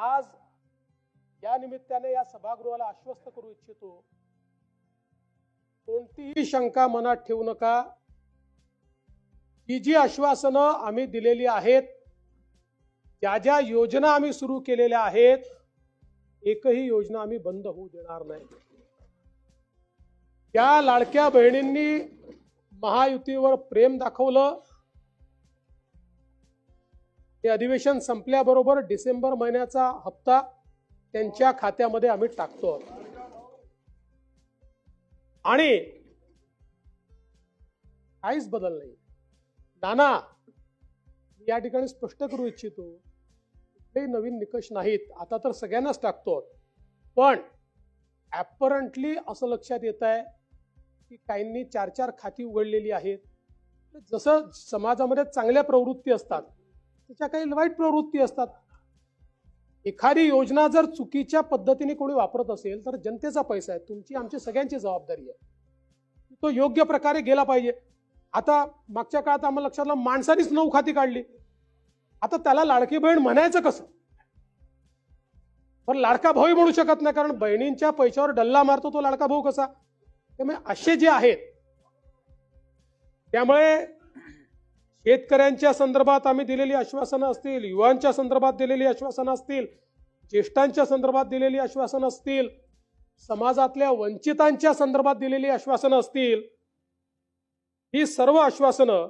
आज या निमित्ताने या सभागृहाला आश्वस्त करू इच्छितो, कोणतीही शंका मनात ठेवू नका। ही जी आश्वासनं आम्ही दिलेली आहेत, ज्या ज्या योजना आम्ही सुरू केलेल्या आहेत, एकही योजना आम्ही बंद होऊ देणार नाही। त्या लाडक्या बहिणींनी महायुतीवर प्रेम दाखवलं, हे अधिवेशन संपल्याबरोबर डिसेंबर महिन्याचा हप्ता त्यांच्या खात्यामध्ये आम्ही टाकतो आणि काहीच बदल नाही। नाना, या ठिकाणी स्पष्ट करू इच्छितो, काही नवीन निकष नाहीत, आता तर सगळ्यांनाच टाकतो, पण ॲपरंटली असं लक्षात येत आहे की काहींनी 4-4 खाती उघडलेली आहेत। जसं समाजामध्ये चांगल्या प्रवृत्ती असतात, त्याच्या काही वाईट प्रवृत्ती असतात। एखादी योजना जर चुकीच्या पद्धतीने कोणी वापरत असेल तर जनतेचा पैसा आहे, तुमची आमची सगळ्यांची जबाबदारी आहे, तो योग्य प्रकारे गेला पाहिजे। आता मागच्या काळात आम्हाला लक्षात आलं, माणसानेच 9 खाती काढली, आता त्याला लाडकी बहीण म्हणायचं कसं? पण लाडका भाऊही म्हणू शकत नाही, कारण बहिणींच्या पैशावर डल्ला मारतो तो लाडका भाऊ कसा? त्यामुळे असे जे आहेत, त्यामुळे शेतकऱ्यांच्या संदर्भात आम्ही दिलेली आश्वासनं असतील, युवांच्या संदर्भात दिलेली आश्वासनं असतील, ज्येष्ठांच्या संदर्भात दिलेली आश्वासनं असतील, समाजातल्या वंचितांच्या संदर्भात दिलेली आश्वासनं असतील, ही सर्व आश्वासनं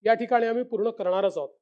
या ठिकाणी आम्ही पूर्ण करणारच आहोत।